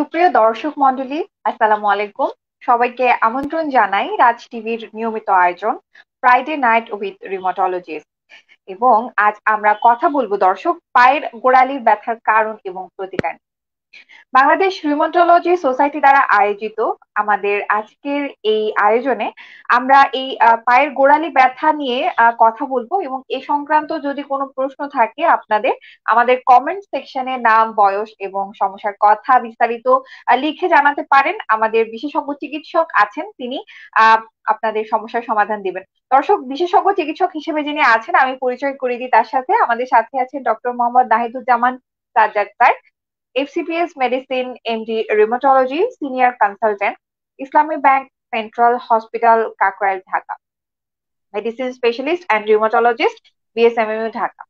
সুপ্রিয় দর্শক মণ্ডলী, আসসালামু আলাইকুম। সবাইকে আমন্ত্রণ জানাই রাজ টিভির নিয়মিত আয়োজন ফ্রাইডে নাইট উইথ রিমোটোলজিস্ট। এবং আজ আমরা কথা বলবো দর্শক পায়ের গোড়ালির ব্যথার কারণ এবং প্রতিকার। বাংলাদেশ রিউমাটোলজি সোসাইটি দ্বারা আয়োজিত আমাদের আজকের এই আয়োজনে আমরা এই পায়ের গোড়ালি ব্যথা নিয়ে কথা বলবো, এবং এ সংক্রান্ত যদি কোনো প্রশ্ন থাকে আপনাদের আমাদের কমেন্ট সেকশনে নাম, বয়স এবং সমস্যার কথা বিস্তারিত লিখে জানাতে পারেন। আমাদের বিশেষজ্ঞ চিকিৎসক আছেন, তিনি আহ আপনাদের সমস্যার সমাধান দিবেন। দর্শক, বিশেষজ্ঞ চিকিৎসক হিসেবে যিনি আছেন আমি পরিচয় করে দিই তার সাথে। আমাদের সাথে আছেন doctor Mohammad Nahiduzzaman Sajjad sir, FCPS Medicine, MD Rheumatology, Senior Consultant, Islami Bank Central Hospital, Kakrail, Dhaka. Medicine Specialist and Rheumatologist, BSMMU, Dhaka.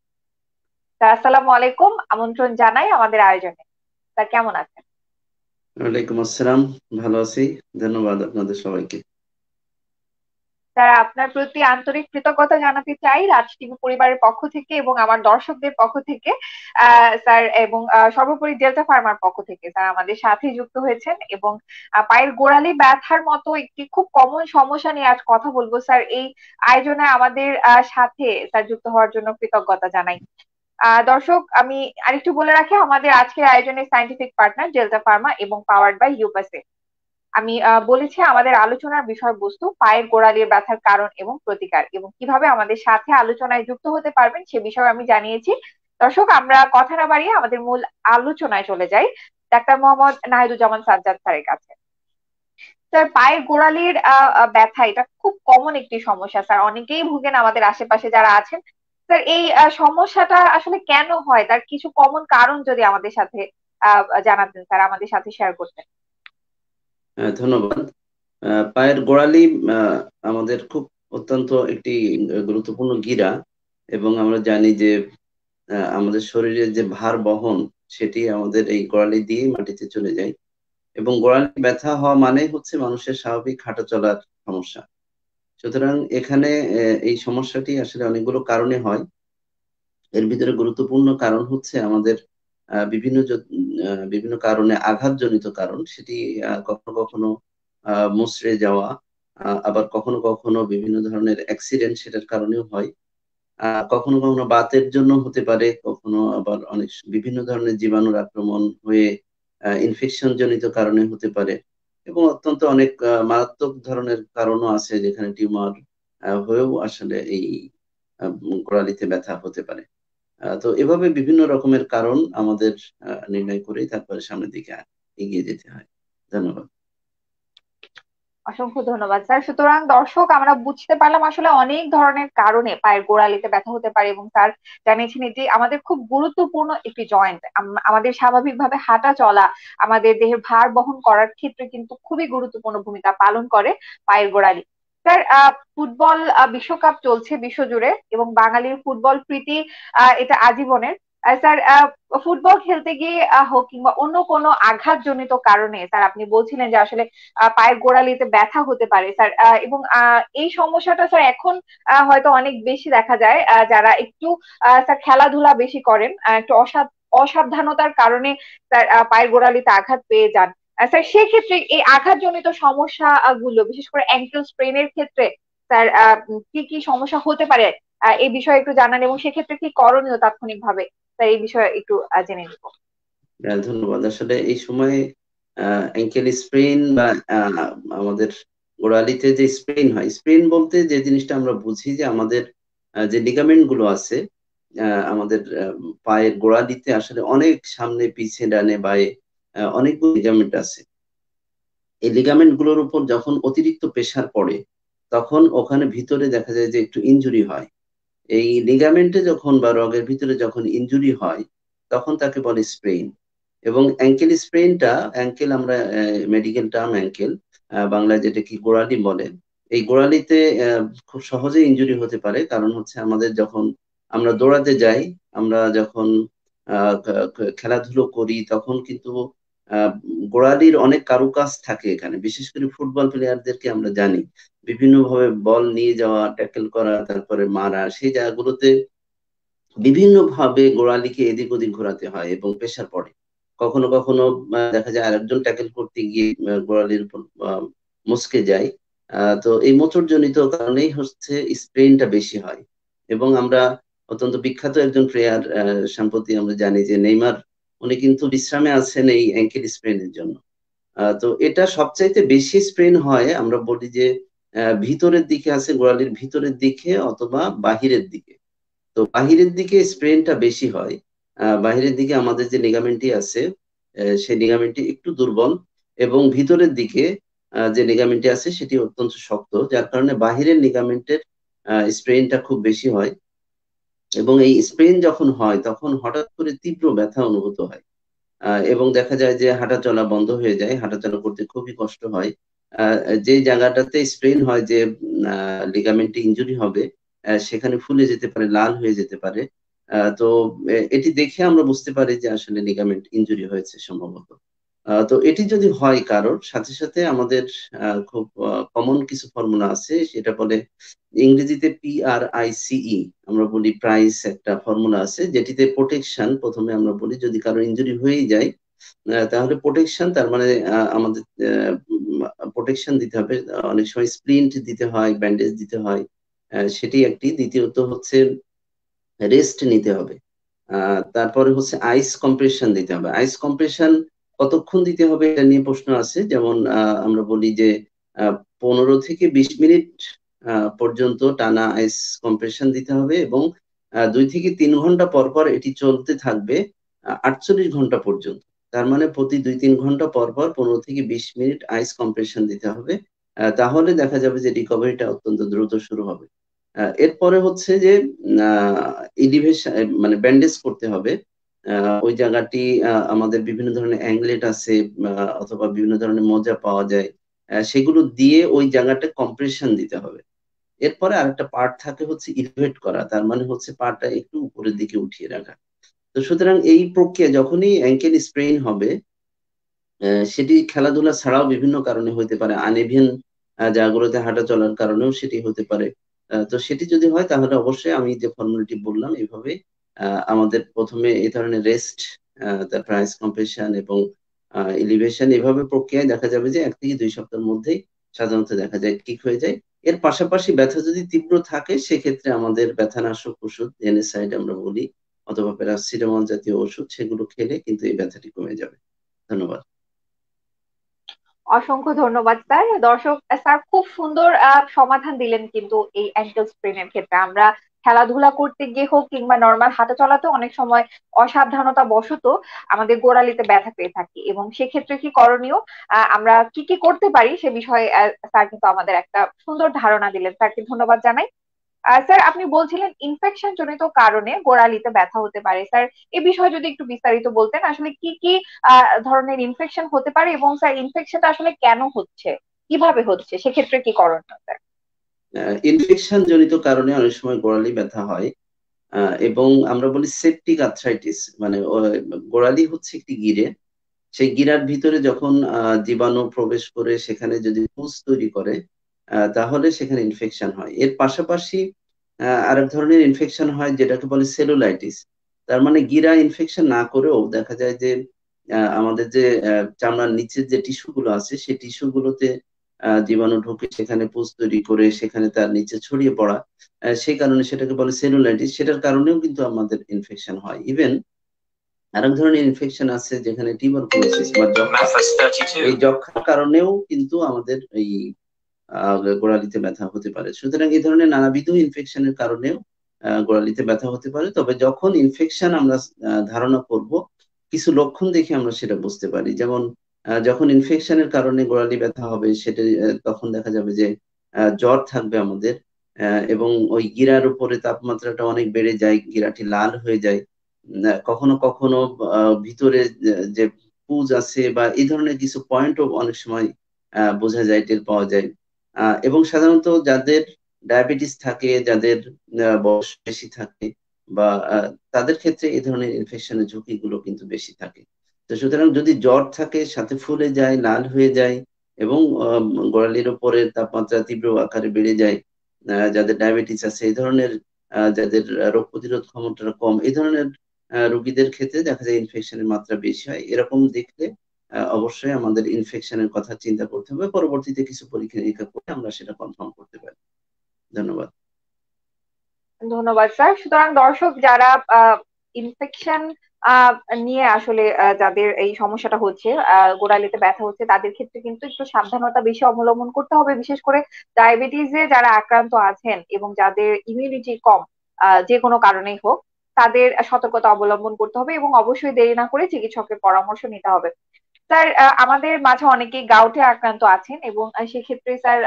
তা আসসালামু আলাইকুম, আমন্ত্রণ জানাই আমাদের আয়োজনে। তা কেমন আছেন? ওয়ালাইকুম আসসালাম। ভালো আছি, ধন্যবাদ আপনাদের সবাইকে। স্যার, আপনার প্রতি আন্তরিক কৃতজ্ঞতা জানাতে চাই রাজ টিভি পরিবারের পক্ষ থেকে এবং আমার দর্শকদের পক্ষ থেকে। স্যার, এবং সর্বোপরি ডেল্টা ফার্মার পক্ষ থেকে স্যার আমাদের সাথে যুক্ত হয়েছেন, এবং পায়ের গোড়ালি ব্যথার মতো একটি খুব কমন সমস্যা নিয়ে আজ কথা বলবো। স্যার, এই আয়োজনে আমাদের সাথে স্যার যুক্ত হওয়ার জন্য কৃতজ্ঞতা জানাই। দর্শক, আমি আরেকটু বলে রাখি, আমাদের আজকের আয়োজনের সায়েন্টিফিক পার্টনার ডেল্টা ফার্মা এবং পাওয়ার্ড বাই ইউপাসে। আমি বলেছি আমাদের আলোচনার বিষয়বস্তু পায়ের গোড়ালির ব্যথার কারণ এবং প্রতিকার, এবং কিভাবে আমাদের সাথে আলোচনায় যুক্ত হতে পারবেন সে বিষয়ে আমি জানিয়েছি। দর্শক, আমরা কথা না বাড়িয়ে আমাদের মূল আলোচনায় চলে যাই ডাক্তার মোহাম্মদ নাহিদুজ্জামান সাজ্জাদ স্যারের কাছে। স্যার, পায়ের গোড়ালির ব্যথা এটা খুব কমন একটি সমস্যা স্যার, অনেকেই ভুগেন আমাদের আশেপাশে যারা আছেন। স্যার, এই সমস্যাটা আসলে কেন হয়, তার কিছু কমন কারণ যদি আমাদের সাথে জানাতেন স্যার, আমাদের সাথে শেয়ার করতেন। ধন্যবাদ। পায়ের গোড়ালি আমাদের খুব অত্যন্ত একটি গুরুত্বপূর্ণ গিরা, এবং আমরা জানি যে আমাদের শরীরের যে ভার বহন সেটি আমাদের এই গোড়ালি দিয়ে মাটিতে চলে যায়, এবং গোড়ালি ব্যথা হওয়া মানে হচ্ছে মানুষের স্বাভাবিক হাঁটা চলার সমস্যা। সুতরাং এখানে এই সমস্যাটি আসলে অনেকগুলো কারণে হয়। এর ভিতরে গুরুত্বপূর্ণ কারণ হচ্ছে আমাদের বিভিন্ন কারণে আঘাতজনিত কারণ, সেটি কখনো কখনো মুচড়ে যাওয়া, আবার কখনো কখনো বিভিন্ন ধরনের অ্যাক্সিডেন্ট সেটার কারণেও হয়। কখনো কখনো বাতের জন্য হতে পারে, কখনো আবার অনেক বিভিন্ন ধরনের জীবাণুর আক্রমণ হয়ে ইনফেকশন জনিত কারণে হতে পারে, এবং অত্যন্ত অনেক মারাত্মক ধরনের কারণও আছে যেখানে টিউমার হয়েও আসলে এই গোড়ালিতে ব্যথা হতে পারে। তো এভাবে বিভিন্ন রকমের কারণ আমাদের নির্ণয় করেই তারপরে সামনের দিকে এগিয়ে যেতে হয়। ধন্যবাদ। অসংখ্য ধন্যবাদ স্যার। সুতরাং দর্শক, আমরা বুঝতে পারলাম আসলে অনেক ধরনের কারণে পায়ের গোড়ালিতে ব্যথা হতে পারে, এবং স্যার জানিয়েছেন এটি আমাদের খুব গুরুত্বপূর্ণ একটি জয়েন্ট। আমাদের স্বাভাবিকভাবে হাঁটা চলা, আমাদের দেহের ভার বহন করার ক্ষেত্রে কিন্তু খুবই গুরুত্বপূর্ণ ভূমিকা পালন করে পায়ের গোড়ালি। স্যার, ফুটবল বিশ্বকাপ চলছে বিশ্বজুড়ে, এবং বাঙালির ফুটবল প্রীতি এটা আজীবনের। স্যার, ফুটবল খেলতে গিয়ে হোক কিংবা অন্য কোনো আঘাতজনিত কারণে স্যার আপনি বলছিলেন যে আসলে পায়ের গোড়ালিতে ব্যথা হতে পারে স্যার, এবং এই সমস্যাটা স্যার এখন হয়তো অনেক বেশি দেখা যায়, যারা একটু স্যার খেলাধুলা বেশি করেন, একটু অসাবধানতার কারণে স্যার পায়ের গোড়ালিতে আঘাত পেয়ে যান। স্যার, সেক্ষেত্রে এই আঘাতজনিত সমস্যা গুলো বিশেষ করে অ্যাঙ্কেল স্প্রেনের ক্ষেত্রে স্যার কি কি সমস্যা হতে পারে এই বিষয়ে একটু জানান, এবং সেক্ষেত্রে কি করণীয় তাৎক্ষণিকভাবে স্যার এই বিষয়ে একটু জেনে নিব। ধন্যবাদ। আসলে এই সময়ে অ্যাঙ্কেল স্প্রেন বা আমাদের গোড়ালিতে যে স্প্রেন হয়, স্প্রেন বলতে যে জিনিসটা আমরা বুঝি যে আমাদের যে লিগামেন্ট গুলো আছে আমাদের পায়ের গোড়ালিতে, আসলে অনেক সামনে পিছে ডানে বায়ে অনেকগুলো লিগামেন্ট আছে। এই লিগামেন্ট গুলোর উপর যখন অতিরিক্ত প্রেসার পড়ে তখন ওখানে ভিতরে দেখা যায় যে একটু ইনজুরি হয়। এই লিগামেন্টে যখন বা রগের ভিতরে যখন ইনজুরি হয় তখন তাকে বলে স্প্রেন। এবং অ্যাঙ্কেল স্প্রেনটা, অ্যাঙ্কেল আমরা মেডিকেল টার্ম অ্যাঙ্কেল, বাংলায় যেটা কি গোড়ালি বলে, এই গোড়ালিতে খুব সহজে ইনজুরি হতে পারে। কারণ হচ্ছে আমাদের যখন আমরা দৌড়াতে যাই, আমরা যখন খেলাধুলো করি তখন কিন্তু আহ গোড়ালির অনেক কারুকাজ থাকে এখানে। বিশেষ করে ফুটবল প্লেয়ারদেরকে আমরা জানি বিভিন্ন ভাবে বল নিয়ে যাওয়া, ট্যাকেল করা, তারপরে মারা, সেই জায়গাগুলোতে বিভিন্ন ভাবে গোড়ালিকে এদিক ওদিক ঘোরাতে হয় এবং প্রেসার পড়ে। কখনো কখনো দেখা যায় আরেকজন ট্যাকেল করতে গিয়ে গোড়ালির উপর মচকে যায়। তো এই মোচড়জনিত কারণেই হচ্ছে স্প্রেনটা বেশি হয়। এবং আমরা অত্যন্ত বিখ্যাত একজন প্লেয়ার, সম্প্রতি আমরা জানি যে নেইমার, উনি কিন্তু বিশ্রামে আছেন এই অ্যাঙ্কেল স্প্রেনের জন্য। তো এটা সবচাইতে বেশি স্প্রেন হয় আমরা বলি যে ভিতরের দিকে আছে, গোড়ালির ভিতরের দিকে অথবা বাহিরের দিকে। তো বাহিরের দিকে স্প্রেনটা বেশি হয়। বাহিরের দিকে আমাদের যে লিগামেন্টটি আছে, সেই লিগামেন্টটি একটু দুর্বল, এবং ভিতরের দিকে যে লিগামেন্টটি আছে সেটি অত্যন্ত শক্ত, যার কারণে বাহিরের লিগামেন্টের স্প্রেনটা খুব বেশি হয়। এবং এই স্প্রেন যখন হয় তখন হঠাৎ করে তীব্র ব্যথা অনুভূত হয়, এবং দেখা যায় যে হাঁটা চলা বন্ধ হয়ে যায়, হাঁটা চলা করতে খুবই কষ্ট হয়। আহ, যে জায়গাটাতে স্প্রেন হয়, যে লিগামেন্টে ইনজুরি হবে, সেখানে ফুলে যেতে পারে, লাল হয়ে যেতে পারে। তো এটি দেখে আমরা বুঝতে পারি যে আসলে লিগামেন্ট ইনজুরি হয়েছে সম্ভবত। তো এটি যদি হয় কারোর সাথে সাথে আমাদের খুব কমন কিছু ফর্মুলা আছে, সেটা বলে ইংরেজিতে PRICE, আমরা বলি প্রাইস, একটা ফর্মুলা আছে যেটিতে প্রোটেকশন, প্রথমে আমরা বলি যদি কারো ইনজুরি হয়ে যায় তাহলে প্রোটেকশন, তার মানে আমাদের প্রোটেকশন দিতে হবে। অনেক সময় স্প্লিন্ট দিতে হয়, ব্যান্ডেজ দিতে হয়, সেটি একটি। দ্বিতীয়ত হচ্ছে রেস্ট নিতে হবে। তারপরে হচ্ছে আইস কম্প্রেশন দিতে হবে। আইস কম্প্রেশন কতক্ষণ দিতে হবে এটা নিয়ে প্রশ্ন আছে। যেমন আমরা বলি যে 15 থেকে 20 মিনিট পর্যন্ত টানা আইস কম্প্রেশন দিতে হবে, এবং 2 থেকে 3 ঘন্টা পর পর এটি চলতে থাকবে 48 ঘন্টা পর্যন্ত। তার মানে প্রতি 2-3 ঘন্টা পর পর 15 থেকে 20 মিনিট আইস কম্প্রেশন দিতে হবে। তাহলে দেখা যাবে যে রিকভারিটা অত্যন্ত দ্রুত শুরু হবে। এরপরে হচ্ছে যে ইলিভেশন, মানে ব্যান্ডেজ করতে হবে। ওই জায়গাটি আমাদের বিভিন্ন ধরনের অ্যাংলেট আছে, অথবা বিভিন্ন ধরনের মোজা পাওয়া যায়, সেগুলো দিয়ে ওই জায়গাটা কম্প্রেশন দিতে হবে। এরপরে আরেকটা পার্ট থাকে হচ্ছে ইলিভেট করা, তার মানে হচ্ছে পাটা একটু উপরের দিকে উঠিয়ে রাখা। তো সুতরাং এই প্রক্রিয়া যখনই অ্যাঙ্কেল স্প্রেইন হবে, সেটি খেলাধুলা ছাড়াও বিভিন্ন কারণে হতে পারে, আনইভেন জায়গাগুলোতে হাঁটা চলার কারণেও সেটি হতে পারে। তো সেটি যদি হয় তাহলে অবশ্যই আমি যে ফর্মুলাটি বললাম এইভাবে আমাদের প্রথমে এই ধরনের রেস্ট, তারপর আইস কম্প্রেশন এবং এলিভেশন, এভাবে প্রক্রিয়ায় দেখা যাবে যে 1 থেকে 2 সপ্তাহের মধ্যেই সাধারণত দেখা যায় ঠিক হয়ে যায়। এর পাশাপাশি ব্যথা যদি তীব্র থাকে সেক্ষেত্রে আমাদের ব্যথানাশক ওষুধ, NSAID আমরা বলি, অথবা প্যারাসিটামল জাতীয় ওষুধ, সেগুলো খেলে কিন্তু এই ব্যথাটি কমে যাবে। ধন্যবাদ। অসংখ্য ধন্যবাদ স্যার। দর্শক, স্যার খুব সুন্দর সমাধান দিলেন কিন্তু এই অ্যাঙ্কেল স্প্রেনের ক্ষেত্রে। আমরা খেলাধুলা করতে গিয়ে হোক কিংবা নর্মাল হাঁটা চলাতে অনেক সময় অসাবধানতা বশত আমাদের গোড়ালিতে ব্যথা পেয়ে থাকি, এবং সেক্ষেত্রে কি করণীয়, আমরা কি কি করতে পারি সে বিষয়ে স্যার কিন্তু আমাদের একটা সুন্দর ধারণা দিলেন। স্যারকে ধন্যবাদ জানাই। স্যার, আপনি বলছিলেন ইনফেকশন জনিত কারণে গোড়ালিতে ব্যথা হতে পারে। স্যার, এ বিষয়ে যদি একটু বিস্তারিত বলতেন, আসলে কি কি ধরনের ইনফেকশন হতে পারে, এবং স্যার ইনফেকশনটা আসলে কেন হচ্ছে, কিভাবে হচ্ছে, সেক্ষেত্রে কি করণীয় স্যার? ইনফেকশন জনিত কারণে অনেক সময় গোড়ালি ব্যথা হয়, এবং আমরা বলি সেপটিক আর্থ্রাইটিস, মানে গোড়ালি হচ্ছে একটি গিরে, সেই গিরার ভিতরে যখন জীবাণু প্রবেশ করে সেখানে যদি পুঁজ তৈরি করে, তাহলে সেখানে ইনফেকশন হয়। এর পাশাপাশি আরেক ধরনের ইনফেকশন হয় যেটাকে বলে সেলুলাইটিস। তার মানে গিরা ইনফেকশন না করেও দেখা যায় যে আমাদের যে চামড়ার নিচের যে টিস্যু গুলো আছে সেই টিস্যু গুলোতে জীবাণু ঢুকে সেখানে পুঁজ তৈরি করে সেখানে তার নিচে ছড়িয়ে পড়া, সেই কারণে সেটাকে বলে সেলুলাইটিস। সেটার কারণেও কিন্তু আমাদের ইনফেকশন হয়। ইভেন আরেক ধরনের ইনফেকশন আছে যেখানে টিউবারকুলোসিস বা যক্ষা, এই যক্ষার কারণেও কিন্তু আমাদের এই গোড়ালিতে ব্যথা হতে পারে। সুতরাং এই ধরনের নানাবিধ ইনফেকশনের কারণেও গোড়ালিতে ব্যথা হতে পারে। তবে যখন ইনফেকশন আমরা ধারণা করব, কিছু লক্ষণ দেখে আমরা সেটা বুঝতে পারি। যেমন যখন ইনফেকশনের কারণে গোড়ালি ব্যথা হবে সেটা তখন দেখা যাবে যে জ্বর থাকবে আমাদের, এবং ওই গিরার উপরে তাপমাত্রাটা অনেক বেড়ে যায়, গিরাটি লাল হয়ে যায়। কখনো কখনো ভিতরে যে পুজ আছে বা এই ধরনের কিছু পয়েন্টও অনেক সময় বোঝা যায়, টের পাওয়া যায়। এবং সাধারণত যাদের ডায়াবেটিস থাকে, যাদের বয়স বেশি থাকে, বা তাদের ক্ষেত্রে এই ধরনের ইনফেকশনের ঝুঁকিগুলো কিন্তু বেশি থাকে। তো সুতরাং যদি জ্বর থাকে, সাথে ফুলে যায়, লাল হয়ে যায়, এবং গোড়ালির উপরে তাপমাত্রা তীব্র আকারে বেড়ে যায়, যাদের ডায়াবেটিস আছে, এই ধরনের যাদের রোগ প্রতিরোধ ক্ষমতাটা কম, এই ধরনের রোগীদের ক্ষেত্রে দেখা যায় ইনফেকশনের মাত্রা বেশি হয়। এরকম দেখলে অবশ্যই আমাদের ইনফেকশনের কথা চিন্তা করতে হবে, পরবর্তীতে কিছু পরীক্ষা নিরীক্ষা করে আমরা সেটা কনফার্ম করতে পারি। ধন্যবাদ। ধন্যবাদ স্যার। সুতরাং দর্শক যারা ইনফেকশন নিয়ে আসলে যাদের এই সমস্যাটা হচ্ছে, গোড়ালিতে ব্যথা হচ্ছে, তাদের ক্ষেত্রে কিন্তু একটু সাবধানতা বেশি অবলম্বন করতে হবে, বিশেষ করে ডায়াবেটিসে যারা আক্রান্ত আছেন এবং যাদের ইমিউনিটি কম, যে কোনো কারণেই হোক, তাদের সতর্কতা অবলম্বন করতে হবে এবং অবশ্যই দেরি না করে চিকিৎসকের পরামর্শ নিতে হবে। স্যার, আমাদের মাঝে অনেকেই গাউটে আক্রান্ত আছেন এবং সেক্ষেত্রে স্যার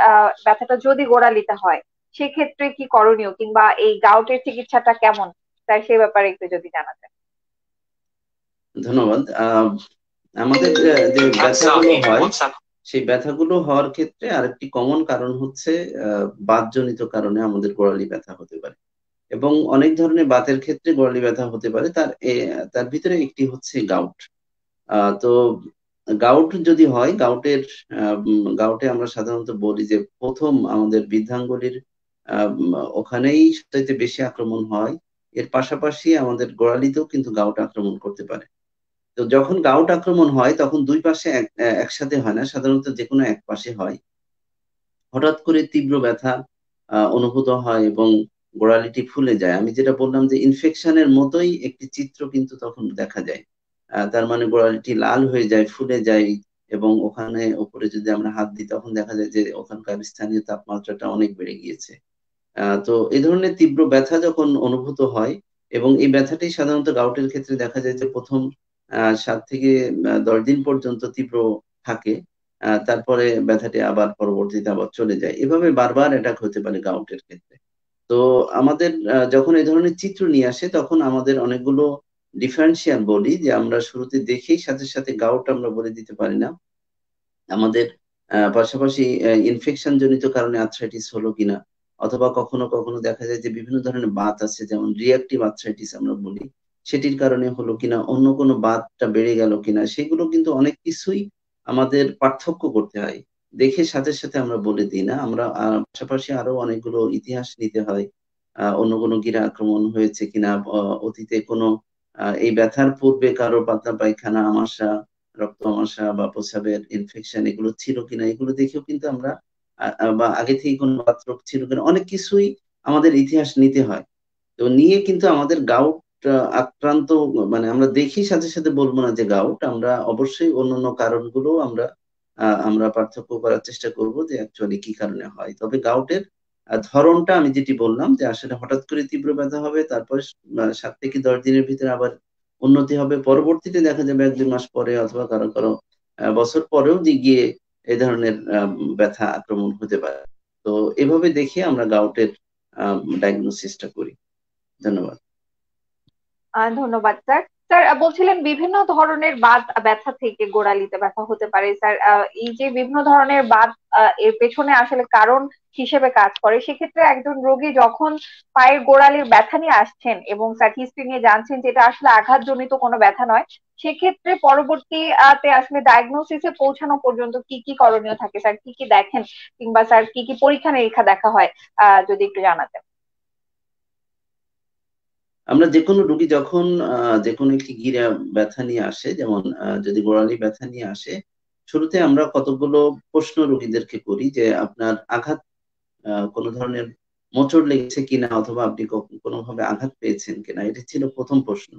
ব্যথাটা যদি গোড়ালিতে হয়, সেক্ষেত্রে কি করণীয়, কিংবা এই গাউটের চিকিৎসাটা কেমন স্যার, সে ব্যাপারে একটু যদি জানাতেন। ধন্যবাদ। আমাদের যে ব্যথাগুলো হয়, সেই ব্যথাগুলো হওয়ার ক্ষেত্রে আরেকটি কমন কারণ হচ্ছে বাতজনিত কারণে আমাদের গোড়ালি ব্যথা হতে পারে, এবং অনেক ধরনের বাতের ক্ষেত্রে গোড়ালি ব্যথা হতে পারে। তার ভিতরে একটি হচ্ছে গাউট। তো গাউট যদি হয়, গাউটে আমরা সাধারণত বলি যে প্রথম আমাদের বৃদ্ধাঙ্গুলির ওখানেই সবচাইতে বেশি আক্রমণ হয়। এর পাশাপাশি আমাদের গোড়ালিতেও কিন্তু গাউট আক্রমণ করতে পারে। তো যখন গাউট আক্রমণ হয় তখন দুই পাশে একসাথে হয় না, সাধারণত যে কোনো এক পাশে হয়। হঠাৎ করে তীব্র ব্যথা অনুভূত হয় এবং গোড়ালিটি ফুলে যায়। আমি যেটা বললাম যে ইনফেকশনের মতোই একটি চিত্র কিন্তু তখন দেখা যায়। তার মানে গোড়ালিটি লাল হয়ে যায়, ফুলে যায়, এবং ওখানে উপরে যদি আমরা হাত দিই তখন দেখা যায় যে ওখানকার স্থানীয় তাপমাত্রাটা অনেক বেড়ে গিয়েছে। তো এই ধরনের তীব্র ব্যথা যখন অনুভূত হয়, এবং এই ব্যথাটি সাধারণত গাউটের ক্ষেত্রে দেখা যায় যে প্রথম 7 থেকে 10 দিন পর্যন্ত তীব্র থাকে। তারপরে ব্যথাটি আবার পরবর্তীতে আবার চলে যায়। এভাবে বারবার অ্যাটাক হতে পারে গাউটের ক্ষেত্রে। তো আমাদের যখন এই ধরনের চিত্র নিয়ে আসে তখন আমাদের অনেকগুলো ডিফারেন্সিয়াল বলি, যে আমরা শুরুতে দেখেই সাথে সাথে গাউট আমরা বলে দিতে পারি না। আমাদের পাশাপাশি ইনফেকশন জনিত কারণে আর্থ্রাইটিস হলো কিনা, অথবা কখনো কখনো দেখা যায় যে বিভিন্ন ধরনের বাত আছে, যেমন রিঅ্যাক্টিভ আর্থ্রাইটিস আমরা বলি, সেটির কারণে হলো কিনা, অন্য কোনো বাতটা বেড়ে গেল কিনা, সেগুলো কিন্তু অনেক কিছুই আমাদের পার্থক্য করতে হয়। দেখে সাথে সাথে আমরা বলে দিই না, আমরা পাশাপাশি আরো অনেকগুলো ইতিহাস নিতে হয়। অন্য কোনো গিরা আক্রমণ হয়েছে কিনা, অতীতে কোনো এই ব্যথার পূর্বে কারো পাতলা পায়খানা, আমাশা, রক্ত আমাশা বা প্রস্রাবের ইনফেকশন এগুলো ছিল কিনা, এগুলো দেখেও কিন্তু আমরা বা আগে থেকে কোনো বাতরোগ ছিল কিনা, অনেক কিছুই আমাদের ইতিহাস নিতে হয়। তো নিয়ে কিন্তু আমাদের গাউট আক্রান্ত, মানে আমরা দেখি সাথে সাথে বলবো না যে গাউট, আমরা অবশ্যই অন্যান্য কারণগুলো আমরা পার্থক্য করার চেষ্টা করব যে অ্যাকচুয়ালি কি কারণে হয়। তবে গাউটের ধরনটা আমি যেটি বললাম, যে আসলে হঠাৎ করে তীব্র ব্যথা হবে, তারপর 7 থেকে 10 দিনের ভিতরে আবার উন্নতি হবে, পরবর্তীতে দেখা যাবে 1-2 মাস পরে অথবা কারো কারো বছর পরেও যে গিয়ে এই ধরনের ব্যথা আক্রমণ হতে পারে। তো এভাবে দেখে আমরা গাউটের ডায়াগনোসিসটা করি। ধন্যবাদ। ধন্যবাদ স্যার। স্যার, বলছিলেন বিভিন্ন ধরনের বাত ব্যথা থেকে গোড়ালিতে ব্যথা হতে পারে স্যার। এই যে বিভিন্ন ধরনের বাত এর পেছনে আসলে কারণ হিসেবে কাজ করে, সেক্ষেত্রে একজন রোগী যখন পায়ের গোড়ালির ব্যথা নিয়ে আসছেন এবং স্যার হিস্ট্রি নিয়ে জানছেন যে এটা আসলে আঘাতজনিত কোনো ব্যথা নয়, সেক্ষেত্রে পরবর্তীতে আসলে ডায়াগনোসিসে পৌঁছানো পর্যন্ত কি কি করণীয় থাকে স্যার, কি কি দেখেন, কিংবা স্যার কি কি পরীক্ষা নিরীক্ষা দেখা হয়, যদি একটু জানাতেন। আমরা যে কোনো রোগী যখন যে কোনো একটি গিরা ব্যথা নিয়ে আসে, যেমন যদি গোড়ালি ব্যথা নিয়ে আসে, শুরুতে আমরা কতগুলো প্রশ্ন রোগীদেরকে করি, যে আপনার আঘাত, কোনো ধরনের মোচড় লেগেছে কিনা, অথবা আপনি কোনোভাবে আঘাত পেয়েছেন কিনা, এটি ছিল প্রথম প্রশ্ন।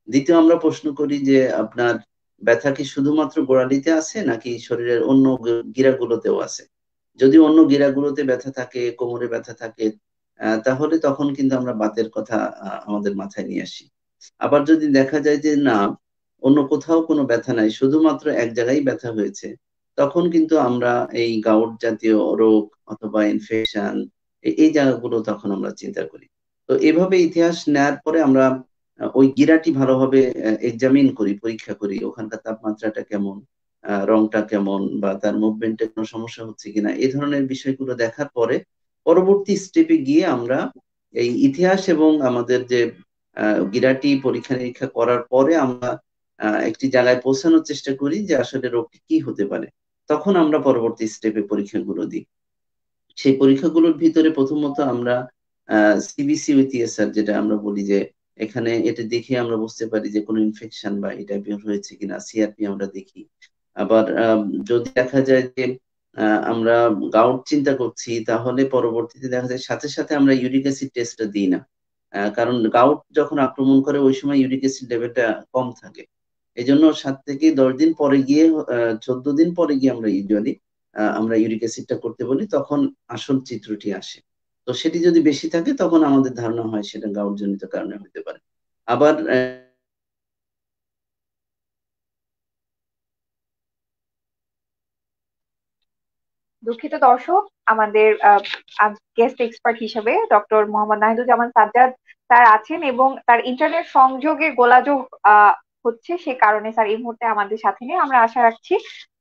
দ্বিতীয় আমরা প্রশ্ন করি যে আপনার ব্যথা কি শুধুমাত্র গোড়ালিতে আছে নাকি শরীরের অন্য গিরাগুলোতেও আছে। যদি অন্য গিরাগুলোতে ব্যথা থাকে, কোমরে ব্যথা থাকে, তাহলে তখন কিন্তু আমরা বাতের কথা আমাদের মাথায় নিয়ে আসি। আবার যদি দেখা যায় যে না, অন্য কোথাও কোনো ব্যথা নাই, শুধুমাত্র এক জায়গায় ব্যথা হয়েছে, তখন কিন্তু আমরা এই গাউট জাতীয় রোগ অথবা ইনফেকশন, এই জায়গাগুলো তখন আমরা চিন্তা করি। তো এভাবে ইতিহাস নেয়ার পরে আমরা ওই গিরাটি ভালোভাবে এক্সামিন করি, পরীক্ষা করি, ওখানকার তাপমাত্রাটা কেমন, রংটা কেমন, বা তার মুভমেন্টে কোনো সমস্যা হচ্ছে কিনা, এই ধরনের বিষয়গুলো দেখার পরে পরবর্তী স্টেপে গিয়ে আমরা এই ইতিহাস এবং আমাদের যে গিরাটি পরীক্ষা নিরীক্ষা করার পরে আমরা একটি জায়গায় পৌঁছানোর চেষ্টা করি যে আসলে রোগটি কি হতে পারে। তখন আমরা পরবর্তী স্টেপে পরীক্ষাগুলো দিই। সেই পরীক্ষাগুলোর ভিতরে প্রথমত আমরা সিবিসি ইউটিএসআর যেটা আমরা বলি, যে এখানে এটা দেখে আমরা বুঝতে পারি যে কোনো ইনফেকশন বা এই টাইপের হয়েছে কিনা, সিআরপি আমরা দেখি। আবার যদি দেখা যায় যে আমরা গাউট চিন্তা করছি, তাহলে পরবর্তীতে দেখা যায় সাথে সাথে আমরা ইউরিক অ্যাসিড টেস্টটা দিই না। কারণ গাউট যখন আক্রমণ করে ওই সময় ইউরিক অ্যাসিড লেভেলটা কম থাকে। এই জন্য 7 থেকে 10 দিন পরে গিয়ে 14 দিন পরে গিয়ে আমরা ইউজুয়ালি আমরা ইউরিক অ্যাসিডটা করতে বলি, তখন আসল চিত্রটি আসে। তো সেটি যদি বেশি থাকে তখন আমাদের ধারণা হয় সেটা গাউট জনিত কারণে হতে পারে। আবার দুঃখিত দর্শক, আমাদের গেস্ট এক্সপার্ট হিসেবে ডক্টর মোহাম্মদ নাহিদুজ্জামান সাজ্জাদ স্যার আছেন এবং তার ইন্টারনেট সংযোগে গোলাযোগ হচ্ছে, সে কারণে স্যার এই মুহূর্তে আমাদের সাথে নেই। আমরা আশা রাখছি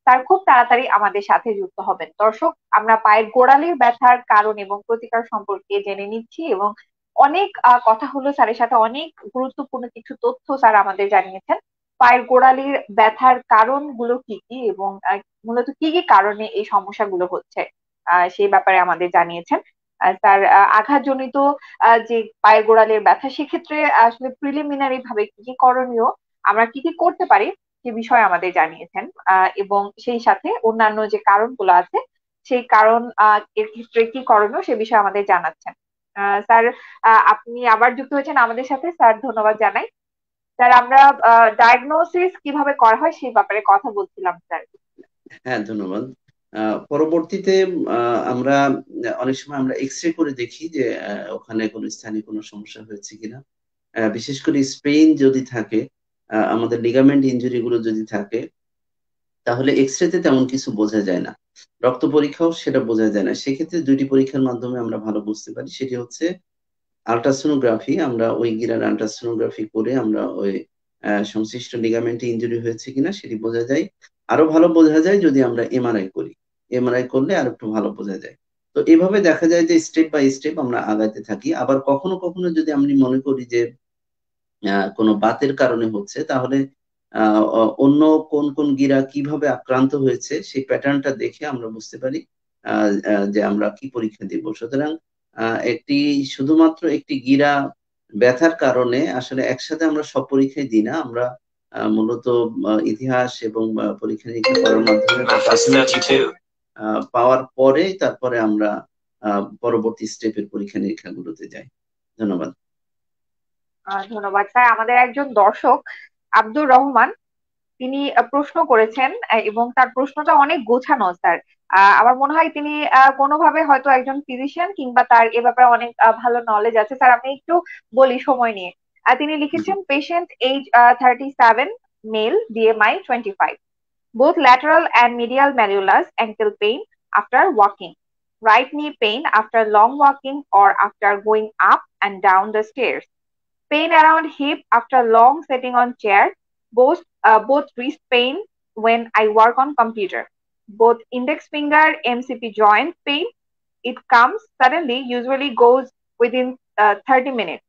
স্যার খুব তাড়াতাড়ি আমাদের সাথে যুক্ত হবেন। দর্শক, আমরা পায়ের গোড়ালির ব্যথার কারণ এবং প্রতিকার সম্পর্কে জেনে নিচ্ছি এবং অনেক কথা হলো স্যারের সাথে, অনেক গুরুত্বপূর্ণ কিছু তথ্য স্যার আমাদের জানিয়েছেন। পায়ের গোড়ালির ব্যথার কারণগুলো কি কি এবং মূলত কি কি কারণে এই সমস্যাগুলো হচ্ছে সেই ব্যাপারে আমাদের জানিয়েছেন। স্যার আঘাতজনিত যে পায়ের গোড়ালির ব্যথা, সেক্ষেত্রে আসলে প্রিলিমিনারি ভাবে কি কি করণীয়, আমরা কি কি করতে পারি সে বিষয়ে আমাদের জানিয়েছেন। এবং সেই সাথে অন্যান্য যে কারণগুলো আছে সেই কারণ এর ক্ষেত্রে কি করণীয় সে বিষয়ে আমাদের জানাচ্ছেন। স্যার, আপনি আবার যুক্ত হয়েছেন আমাদের সাথে, স্যার ধন্যবাদ জানাই। স্যার, আমরা ডায়াগনোসিস কিভাবে করা হয় সেই ব্যাপারে কথা বলছিলাম স্যার। হ্যাঁ, ধন্যবাদ। পরবর্তীতে আমরা অনেক সময় আমরা এক্স রে করে দেখি যে ওখানে কোনো স্থানে কোনো সমস্যা হয়েছে কিনা। বিশেষ করে স্প্রেন যদি থাকে, আমাদের লিগামেন্ট ইনজুরি গুলো যদি থাকে, তাহলে এক্স রেতে তেমন কিছু বোঝা যায় না। রক্ত পরীক্ষাও সেটা বোঝা যায় না। সেক্ষেত্রে দুইটি পরীক্ষার মাধ্যমে আমরা ভালো বুঝতে পারি। সেটি হচ্ছে আল্ট্রাসোনোগ্রাফি। আমরা ওই গিরার আল্ট্রাসোনোগ্রাফি করে আমরা ওই সংশ্লিষ্ট লিগামেন্টে ইনজুরি হয়েছে কিনা সেটি বোঝা যায়। আরো ভালো বোঝা যায় যদি আমরা এমআরআই করি। এমআরআই করলে আর একটু ভালো বোঝা যায়। তো এভাবে দেখা যায় যে স্টেপ বাই স্টেপ আমরা আগাইতে থাকি। আবার কখনো কখনো যদি আমি মনে করি যে কোনো বাতের কারণে হচ্ছে, তাহলে অন্য কোন কোন গিরা কিভাবে আক্রান্ত হয়েছে সেই প্যাটার্নটা দেখে আমরা বুঝতে পারি যে আমরা কি পরীক্ষা দিব। সুতরাং একটি শুধুমাত্র একটি গিরা ব্যথার কারণে আসলে একসাথে আমরা সব পরীক্ষাই দিই না। আমরা মূলত ইতিহাস এবং পরীক্ষা নিরীক্ষা করার মাধ্যমে পাওয়ার পরে তারপরে আমরা পরবর্তী স্টেপের পরীক্ষা নিরীক্ষা গুলোতে যাই। ধন্যবাদ। ধন্যবাদ স্যার। আমাদের একজন দর্শক আব্দুর রহমান, তিনি প্রশ্ন করেছেন এবং তার প্রশ্নটা অনেক গোছানো স্যার। আমার মনে হয় তিনি কোনোভাবে হয়তো একজন ফিজিশিয়ান কিংবা তার এ ব্যাপারে অনেক ভালো নলেজ আছে। স্যার, আমি একটু বলি সময় নিয়ে। তিনি লিখেছেন, patient age 37, male, BMI 25, both lateral and medial malleolus, ankle pain after walking, right knee pain after long walking or after going up and down the stairs, pain around hip after long sitting on chair, both wrist pain when I work on computer, both index finger MCP joint pain. It comes suddenly, usually goes within 30 minutes.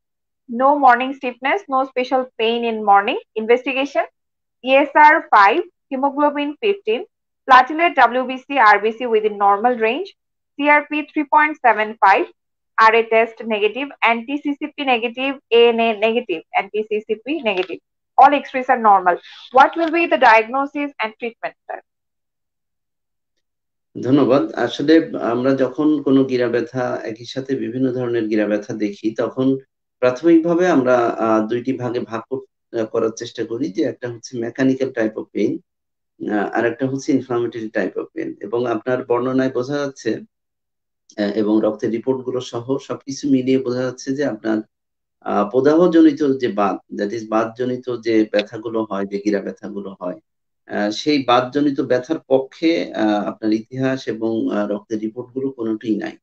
No morning stiffness, no special pain in morning. Investigation: ESR 5, hemoglobin 15, platelet WBC RBC within normal range, CRP 3.75, RA test negative, anti-CCP negative, ANA negative, anti-CCP negative. All X-rays are normal. What will be the diagnosis and treatment, sir? ধন্যবাদ। আসলে আমরা যখন কোনো গিরা ব্যথা, একই সাথে বিভিন্ন ধরনের গিরা ব্যথা দেখি, তখন প্রাথমিকভাবে আমরা দুইটি ভাগে করার চেষ্টা করি, যে একটা হচ্ছে মেকানিক্যাল টাইপ অফ পেইন, আর একটা হচ্ছে ইনফ্লামেটরি টাইপ অফ পেইন। এবং আপনার বর্ণনায় বোঝা যাচ্ছে এবং রক্তের রিপোর্ট গুলো সহ সবকিছু মিলিয়ে বোঝা যাচ্ছে যে আপনার প্রদাহ জনিত যে বাত, দ্যাট ইজ বাত জনিত যে ব্যথাগুলো হয়, যে গিরা ব্যথাগুলো হয়, সেই বাত জনিত ব্যথার পক্ষে আপনার ইতিহাস এবং রক্তের রিপোর্ট গুলো কোনোটিই নাই।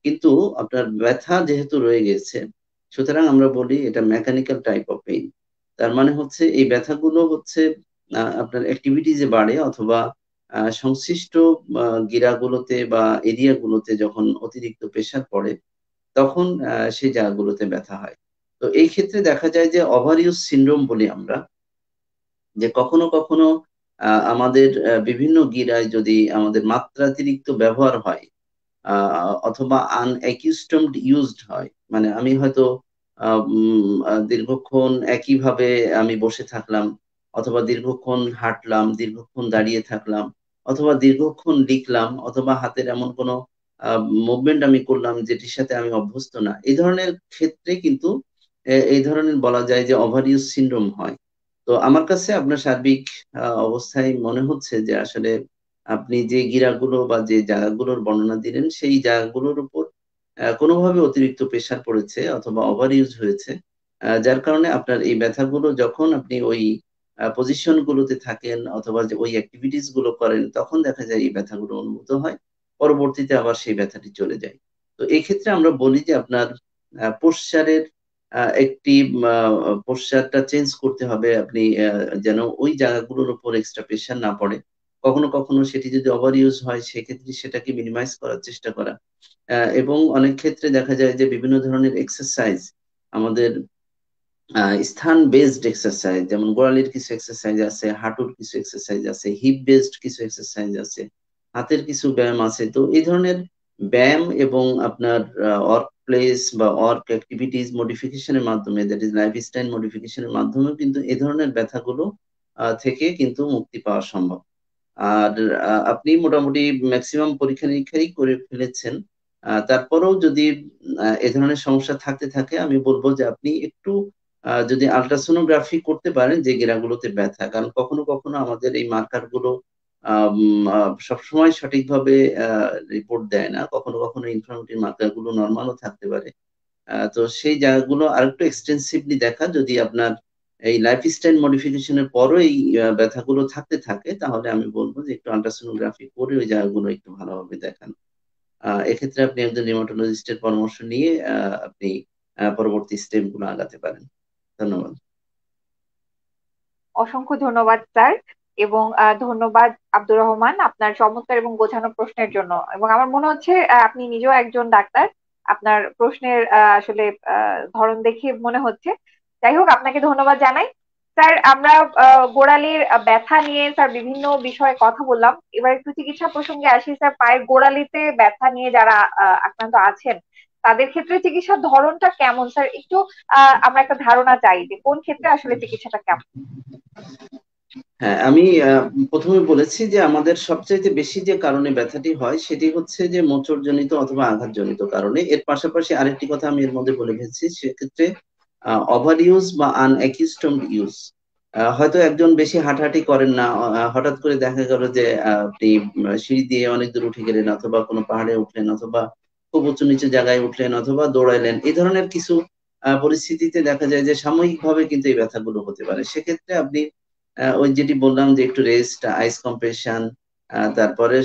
কিন্তু আপনার ব্যথা যেহেতু রয়ে গেছে, সুতরাং আমরা বলি এটা মেকানিক্যাল টাইপ অফ পেইন। তার মানে হচ্ছে এই ব্যথাগুলো হচ্ছে আপনার অ্যাক্টিভিটিজে বাড়ে, অথবা সংশ্লিষ্ট গিরাগুলোতে বা এরিয়াগুলোতে যখন অতিরিক্ত প্রেসার পড়ে, তখন সেই জায়গাগুলোতে ব্যথা হয়। তো এই ক্ষেত্রে দেখা যায় যে ওভার ইউজ সিনড্রোম বলি আমরা, যে কখনো কখনো আমাদের বিভিন্ন গিরায় যদি আমাদের মাত্রাতিরিক্ত ব্যবহার হয়, অথবা আনএকিউস্টমড ইউজড হয়, মানে আমি হয়তো দীর্ঘক্ষণ একইভাবে আমি বসে থাকলাম, অথবা দীর্ঘক্ষণ হাঁটলাম, দীর্ঘক্ষণ দাঁড়িয়ে থাকলাম, অথবা দীর্ঘক্ষণ লিখলাম, অথবা হাতের এমন কোনো মুভমেন্ট আমি করলাম যেটির সাথে আমি অভ্যস্ত না, এই ধরনের ক্ষেত্রে কিন্তু এই ধরনের বলা যায় যে ওভার ইউজ সিনড্রোম হয়। তো আমার কাছে আপনার সার্বিক অবস্থায় মনে হচ্ছে যে আসলে আপনি যে গিরাগুলো বা যে জায়গাগুলোর বর্ণনা দিলেন সেই জায়গাগুলোর উপর কোনোভাবে অতিরিক্ত প্রেসার পড়েছে অথবা ওভার ইউজ হয়েছে, যার কারণে আপনার এই ব্যথাগুলো যখন আপনি ওই পজিশন গুলোতে থাকেন অথবা যে ওই অ্যাক্টিভিটিস গুলো করেন তখন দেখা যায় এই ব্যথাগুলো অনুভূত হয়, পরবর্তীতে আবার সেই ব্যথাটি চলে যায়। তো এই ক্ষেত্রে আমরা বলি যে আপনার পোশ্চারের একটি পোশ্চারটা চেঞ্জ করতে হবে, আপনি যেন ওই জায়গাগুলোর উপর এক্সট্রা প্রেসার না পড়ে। কখনো কখনো সেটি যদি ওভার ইউজ হয় সেক্ষেত্রে সেটাকে মিনিমাইজ করার চেষ্টা করা। এবং অনেক ক্ষেত্রে দেখা যায় যে বিভিন্ন ধরনের এক্সারসাইজ আমাদের স্থান বেসড এক্সারসাইজ, যেমন গোড়ালির কিছু এক্সারসাইজ আছে, হাঁটুর কিছু এক্সারসাইজ আছে, হিপ বেসড কিছু এক্সারসাইজ আছে, হাতের কিছু ব্যায়াম আছে। তো এই ধরনের ব্যায়াম এবং আপনার ওয়ার্ক প্লেস বা ওয়ার্ক অ্যাক্টিভিটিজ মডিফিকেশনের মাধ্যমে, দ্যাট ইজ লাইফস্টাইল মডিফিকেশনের মাধ্যমে কিন্তু এই ধরনের ব্যথাগুলো থেকে কিন্তু মুক্তি পাওয়া সম্ভব। আর আপনি মোটামুটি ম্যাক্সিমাম পরীক্ষা নিরীক্ষাই করে ফেলেছেন। তারপরেও যদি এ ধরনের সমস্যা থাকতে থাকে আমি বলবো যে আপনি একটু যদি আলট্রাসোনোগ্রাফি করতে পারেন যে গিরাগুলোতে ব্যথা, কারণ কখনো কখনো আমাদের এই মার্কার গুলো সবসময় সঠিকভাবে রিপোর্ট দেয় না, কখনো কখনো ইনফ্লামেটরি মার্কার গুলো নর্মালও থাকতে পারে। তো সেই জায়গাগুলো আরেকটু এক্সটেন্সিভলি দেখা, যদি আপনার এই লাইফস্টাইল মডিফিকেশনের পরও এই ব্যথাগুলো থাকতে থাকে তাহলে আমি বলবো যে একটু আল্ট্রাসোনোগ্রাফি করে ওই জায়গাগুলো একটু ভালোভাবে দেখান। এক্ষেত্রে আপনি একজন রিউমাটোলজিস্টের পরামর্শ নিয়ে আপনি পরবর্তী স্টেপ গুলো আগাতে পারেন। ধন্যবাদ। অসংখ্য ধন্যবাদ স্যার। এবং ধন্যবাদ আব্দুর রহমান আপনার চমৎকার এবং গোছানো প্রশ্নের জন্য। এবং আমার মনে হচ্ছে আপনি নিজেও একজন ডাক্তার। আপনার প্রশ্নের আসলে ধরন দেখে মনে হচ্ছে। যাই হোক, আপনাকে ধন্যবাদ জানাই। স্যার, আমরা গোড়ালির ব্যথা নিয়ে স্যার বিভিন্ন বিষয়ে কথা বললাম। এবার একটু চিকিৎসা প্রসঙ্গে আসি স্যার। পায়ের গোড়ালিতে ব্যথা নিয়ে যারা আক্রান্ত আছেন তাদের ক্ষেত্রে চিকিৎসার ধরনটা কেমন স্যার? একটু আমরা একটা ধারণা চাই যে কোন ক্ষেত্রে আসলে চিকিৎসাটা কেমন। হ্যাঁ, আমি প্রথমে বলেছি যে আমাদের সবচাইতে বেশি যে কারণে ব্যথাটি হয় সেটি হচ্ছে যে মোচড়জনিত অথবা আঘাতজনিত কারণে। এর পাশাপাশি আরেকটি কথা আমি এর মধ্যে বলে ফেলছি, সেক্ষেত্রে ওভার ইউজ বা আনএকিউস্টমড ইউজ। হয়তো একজন বেশি হাঁটাহাঁটি করেন না, হঠাৎ করে দেখা গেল যে আপনি সিঁড়ি দিয়ে অনেক দূর উঠে গেলেন, অথবা কোনো পাহাড়ে উঠলেন, অথবা খুব উঁচু নিচু জায়গায় উঠলেন, অথবা দৌড়াইলেন, এই ধরনের কিছু পরিস্থিতিতে দেখা যায় যে সাময়িকভাবে কিন্তু এই ব্যথাগুলো হতে পারে। সেক্ষেত্রে আপনি ওই যেটি বললাম যে একটু রেস্ট, আইস কম্প্রেশন, তারপরে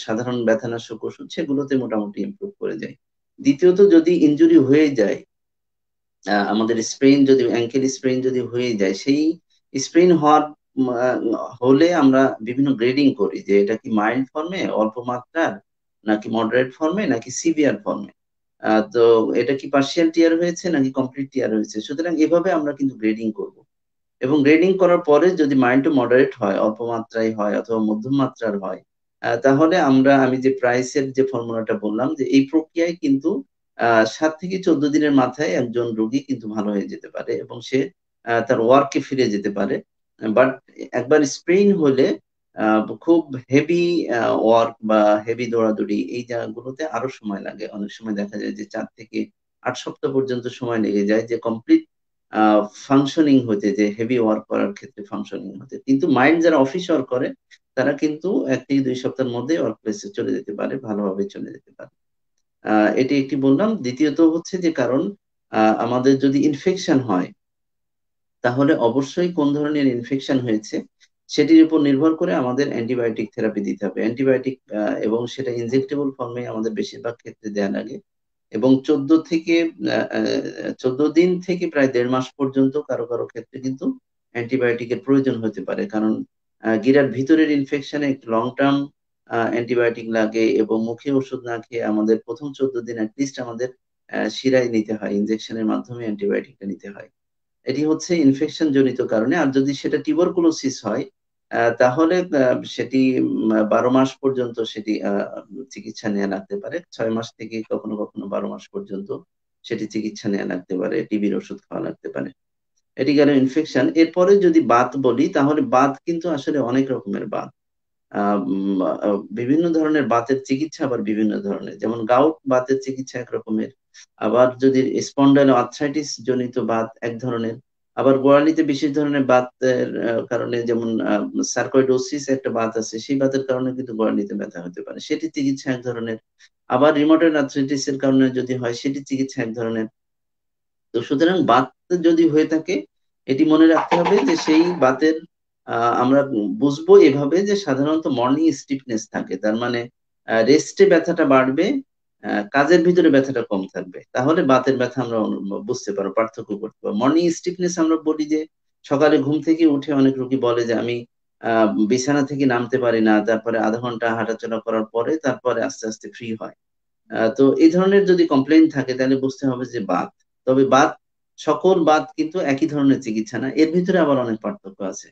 সাধারণ ব্যথানাশক ওষুধ সেগুলোতে মোটামুটি ইমপ্রুভ করে যায়। দ্বিতীয়ত যদি ইনজুরি হয়ে যায়, আমাদের স্প্রেন যদি অ্যাঙ্কেল স্প্রেন যদি হয়ে যায়, সেই স্প্রেন হওয়ার হলে আমরা বিভিন্ন গ্রেডিং করি যে এটা কি মাইল্ড ফর্মে অল্প মাত্রার, নাকি মডারেট ফর্মে, নাকি সিভিয়ার ফর্মে। তো এটা কি পার্শিয়াল টিয়ার হয়েছে নাকি কমপ্লিট টিয়ার হয়েছে, সুতরাং এভাবে আমরা কিন্তু গ্রেডিং করব। এবং গ্রেডিং করার পরে যদি মাইল্ড টু মডারেট হয়, অল্প মাত্রায় হয় অথবা মধ্যম মাত্রার হয়, তাহলে আমি যে প্রাইসের যে ফর্মুলাটা বললাম যে এই প্রক্রিয়ায় কিন্তু 7 থেকে 14 দিনের মাথায় একজন রোগী কিন্তু ভালো হয়ে যেতে পারে এবং সে তার ওয়ার্কে ফিরে যেতে পারে। বাট একবার স্প্রেইন হলে খুব হেভি ওয়ার্ক বা হেভি দৌড়াদৌড়ি এই জায়গাগুলোতে আরো সময় লাগে, অনেক সময় দেখা যায় যে 4 থেকে 8 সপ্তাহ পর্যন্ত সময় লেগে যায় যে কমপ্লিট ফাংশনিং হতে, যে হেভি ওয়ার্ক করার ক্ষেত্রে ফাংশনিং হতে। কিন্তু মাইন্ড যারা অফিস ওয়ার্ক করে তারা কিন্তু 1 থেকে 2 সপ্তাহের মধ্যে ওয়ার্ক প্লেসে চলে যেতে পারে, ভালোভাবে চলে যেতে পারে। এটি একটি বললাম। দ্বিতীয়ত হচ্ছে যে কারণ আমাদের যদি ইনফেকশন হয় তাহলে অবশ্যই কোন ধরনের ইনফেকশন হয়েছে সেটির উপর নির্ভর করে আমাদের অ্যান্টিবায়োটিক থেরাপি দিতে হবে। অ্যান্টিবায়োটিক এবং সেটা ইনজেক্টেবল ফর্মে আমাদের বেশিরভাগ ক্ষেত্রে দেয়া লাগে। এবং 14 দিন থেকে প্রায় 1.5 মাস পর্যন্ত কারো কারো ক্ষেত্রে কিন্তু অ্যান্টিবায়োটিকের প্রয়োজন হতে পারে, কারণ গিরার ভিতরের ইনফেকশনে একটু লং টার্ম অ্যান্টিবায়োটিক লাগে এবং মুখে ওষুধ না খেয়ে আমাদের প্রথম 14 দিন অ্যাটলিস্ট আমাদের শিরায় নিতে হয়, ইনজেকশনের মাধ্যমে অ্যান্টিবায়োটিকটা নিতে হয়। এটি হচ্ছে ইনফেকশন জনিত কারণে। আর যদি সেটা টিউবারকুলোসিস হয় তাহলে সেটি 12 মাস পর্যন্ত সেটি চিকিৎসা নেওয়া লাগতে পারে, 6 মাস থেকে কখনো কখনো 12 মাস পর্যন্ত। সেটি চিকিৎসা নেওয়া লাগতে পারে, টিবির ওষুধ খাওয়া লাগতে পারে। এটি গেল ইনফেকশন। এরপরে যদি বাত বলি, তাহলে বাত কিন্তু আসলে অনেক রকমের বাত। বিভিন্ন ধরনের বাতের চিকিৎসা আবার বিভিন্ন ধরনের, যেমন গাউট বাতের চিকিৎসা এক রকমের, আবার যদি স্পন্ডাইল আর্থ্রাইটিস জনিত বাত এক ধরনের, আবার গোড়ালিতে বিশেষ ধরনের বাতের কারণে, যেমন সার্কোইডোসিস একটা বাত আছে, সেই বাতের কারণে কিন্তু গোড়ালিতে ব্যথা হতে পারে, সেটি চিকিৎসা এক ধরনের। আবার রিউমাটয়েড আর্থ্রাইটিস এর কারণে যদি হয়, সেটি চিকিৎসা এক ধরনের। তো সুতরাং বাত যদি হয়ে থাকে, এটি মনে রাখতে হবে যে সেই বাতের আমরা বুঝবো এভাবে যে সাধারণত মর্নিং স্টিফনেস থাকে, তার মানে রেস্টে ব্যথাটা বাড়বে, কাজের ভিতরে ব্যথাটা কম থাকবে, তাহলে বাতের ব্যথা আমরা বুঝতে পারবো, পার্থক্য করতে পারবো। মর্নিং স্টিফনেস আমরা বলি যে সকালে ঘুম থেকে উঠে অনেক রোগী বলে যে আমি বিছানা থেকে নামতে পারি না, তারপরে আধা ঘন্টা হাঁটাচলা করার পরে তারপরে আস্তে আস্তে ফ্রি হয়। তো এই ধরনের যদি কমপ্লেইন থাকে, তাহলে বুঝতে হবে যে বাত। তবে বাত, সকল বাত কিন্তু একই ধরনের চিকিৎসা না, এর ভিতরে আবার অনেক পার্থক্য আছে।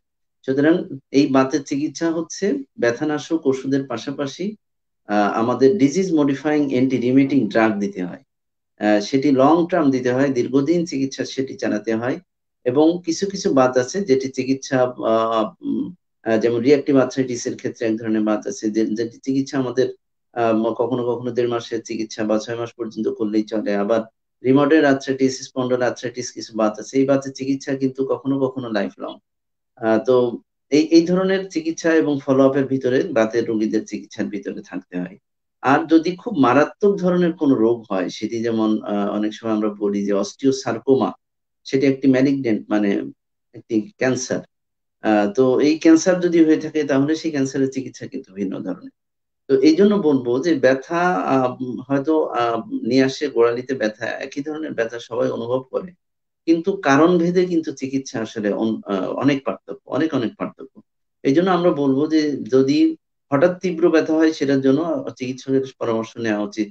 সুতরাং এই বাতের চিকিৎসা হচ্ছে ব্যথানাশক ওষুধের পাশাপাশি আমাদের ডিজিজ মডিফাইং অ্যান্টি রিমিটিং ড্রাগ দিতে হয়। সেটি লং টার্ম দিতে হয়, দীর্ঘদিন চিকিৎসা সেটি চালাতে হয়। এবং কিছু কিছু বাত আছে যেটি চিকিৎসা যেমন রিঅ্যাক্টিভ আর্থ্রাইটিস এর ক্ষেত্রে এক ধরনের বাত আছে যেটি চিকিৎসা আমাদের কখনো কখনো 1.5 মাসের চিকিৎসা বা 6 মাস পর্যন্ত করলেই চলে। আবার রিমোটেড আর্থ্রাইটিস, স্পন্ডাল আর্থ্রাইটিস কিছু বাত আছে, এই বাতের চিকিৎসা কিন্তু কখনো কখনো লাইফ লং। তো এই এই ধরনের চিকিৎসা এবং ফলো আপের ভিতরে বাতের রোগীদের চিকিৎসার ভিতরে থাকতে হয়। আর যদি খুব মারাত্মক ধরনের কোনো রোগ হয়, সেটি যেমন অনেক সময় আমরা বলি যে অস্টিওসার্কোমা, সেটি একটি ম্যালিগনেন্ট, মানে একটি ক্যান্সার। তো এই ক্যান্সার যদি হয়ে থাকে, তাহলে সেই ক্যান্সারের চিকিৎসা কিন্তু ভিন্ন ধরনের। তো এই জন্য বলবো যে ব্যথা হয়তো নিয়ে আসে গোড়ালিতে ব্যথা, একই ধরনের ব্যথা সবাই অনুভব করে, কিন্তু কারণ ভেদে কিন্তু চিকিৎসা আসলে অনেক পার্থক্য, অনেক অনেক পার্থক্য। এই জন্য আমরা বলবো যে যদি হঠাৎ তীব্র ব্যথা হয়, সেটার জন্য চিকিৎসকের পরামর্শ নেওয়া উচিত।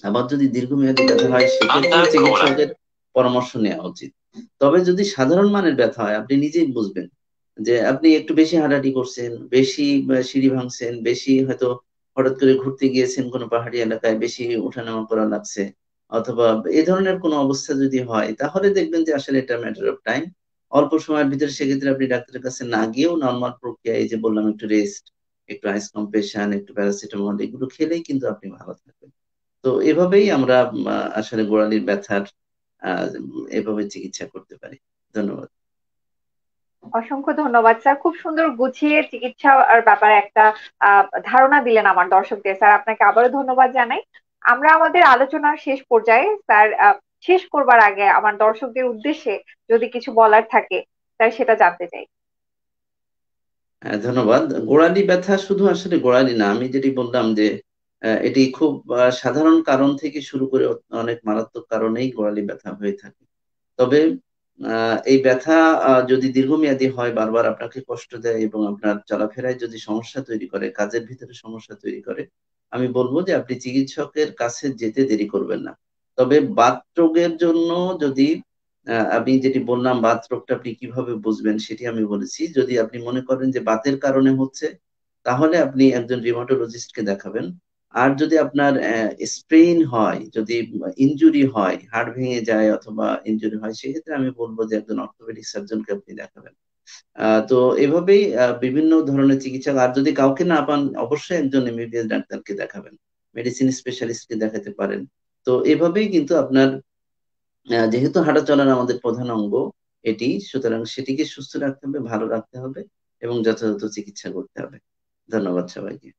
আবার যদি দীর্ঘমেয়াদী ব্যথা হয়, সেক্ষেত্রে চিকিৎসকের পরামর্শ নেওয়া উচিত। তবে যদি সাধারণ মানের ব্যথা হয়, আপনি নিজেই বুঝবেন যে আপনি একটু বেশি হাঁটাহাঁটি করছেন, বেশি সিঁড়ি ভাঙছেন, বেশি হয়তো হঠাৎ করে ঘুরতে গিয়েছেন কোনো পাহাড়ি এলাকায়, বেশি ওঠানামা করা লাগছে, অথবা এই ধরনের কোনো অবস্থা যদি হয়, তাহলে দেখবেন যে আসলে এটা ম্যাটার অফ টাইম। অল্প সময়ের ভিতরে সেক্ষেত্রে আপনি ডাক্তারের কাছে না গিয়েও নর্মাল প্রক্রিয়া, এই যে বললাম একটু রেস্ট, একটু আইস কম্প্রেশন, একটু প্যারাসিটামল, এগুলো খেলেই কিন্তু আপনি ভালো থাকবেন। তো এভাবেই আমরা আসলে গোড়ালির ব্যথার এভাবে চিকিৎসা করতে পারি। ধন্যবাদ। অসংখ্য ধন্যবাদ স্যার, খুব সুন্দর গুছিয়ে চিকিৎসার ব্যাপারে একটা ধারণা দিলেন আমার দর্শকদের। স্যার আপনাকে আবারও ধন্যবাদ জানাই। আমরা আমাদের আলোচনার শেষ পর্যায়ে স্যার, শেষ করবার আগে আমার দর্শকদের উদ্দেশ্যে যদি কিছু বলার থাকে স্যার, সেটা জানতে চাই। ধন্যবাদ। গোড়ালি ব্যথা শুধু আসলে গোড়ালি না, আমি যেটি বললাম যে এটি খুব সাধারণ কারণ থেকে শুরু করে অনেক মারাত্মক কারণেই গোড়ালি ব্যথা হয়ে থাকে। তবে এই ব্যথা যদি দীর্ঘমেয়াদী হয়, বারবার আপনাকে কষ্ট দেয় এবং আপনার চলাফেরায় যদি সমস্যা তৈরি করে, কাজের ভিতরে সমস্যা তৈরি করে, আমি বলবো যে আপনি চিকিৎসকের কাছে যেতে দেরি করবেন না। তবে বাত রোগের জন্য যদি আমি যেটি বললাম, বাত রোগটা আপনি কিভাবে বুঝবেন সেটি আমি বলেছি। যদি আপনি মনে করেন যে বাতের কারণে হচ্ছে, তাহলে আপনি একজন রিউমাটোলজিস্টকে দেখাবেন। আর যদি আপনার স্প্রেন হয়, যদি ইনজুরি হয়, হাড় ভেঙে যায় অথবা ইনজুরি হয়, সেক্ষেত্রে আমি বলবো যে একজন অর্থোপেডিক সার্জনকে আপনি দেখাবেন। তো এভাবেই বিভিন্ন ধরনের চিকিৎসা। আর যদি কাউকে না পান, অবশ্যই একজন এমবিবিএস ডাক্তারকে দেখাবেন, মেডিসিন স্পেশালিস্টকে দেখাতে পারেন। তো এভাবেই কিন্তু আপনার যেহেতু হাঁটা চলার আমাদের প্রধান অঙ্গ এটি, সুতরাং সেটিকে সুস্থ রাখতে হবে, ভালো রাখতে হবে এবং যথাযথ চিকিৎসা করতে হবে। ধন্যবাদ সবাইকে।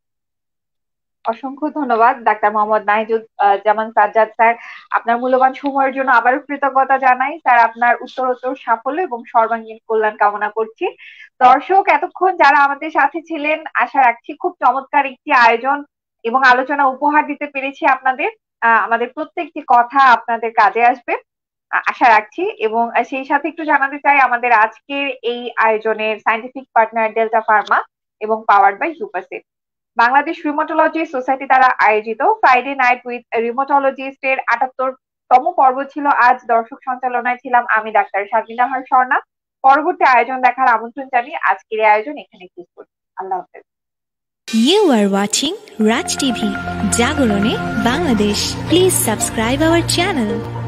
অসংখ্য ধন্যবাদ ডাক্তার মোহাম্মদ জামান সাজ্জাদ স্যার। আপনার মূল্যবান সময়ের জন্য আবারও কৃতজ্ঞতা জানাই স্যার। আপনার উত্তরোত্তর সাফল্য এবং সর্বাঙ্গীন কল্যাণ কামনা করছি। দর্শক এতক্ষণ যারা আমাদের সাথে ছিলেন, আশা রাখছি খুব চমৎকার একটি আয়োজন এবং আলোচনা উপহার দিতে পেরেছি আপনাদের। আমাদের প্রত্যেকটি কথা আপনাদের কাজে আসবে আশা রাখছি। এবং সেই সাথে একটু জানাতে চাই, আমাদের আজকের এই আয়োজনের সায়েন্টিফিক পার্টনার ডেল্টা ফার্মা এবং powered by Superset. Bangladesh rheumatology society দ্বারা আয়োজিত ফ্রাইডে নাইট উইথ রিউমাটোলজিস্ট এর ৭৮তম পর্ব ছিল আজ। দর্শক সঞ্চালনায় ছিলাম আমি ডাক্তার শারমিন স্বর্ণা। পরবর্তী আয়োজন দেখার আমন্ত্রণ জানিয়ে আজকের এই আয়োজন এখানে শেষ করছি। আল্লাহ হাফেজ। You are watching Raj TV, Jagorone, Bangladesh. Please subscribe our channel.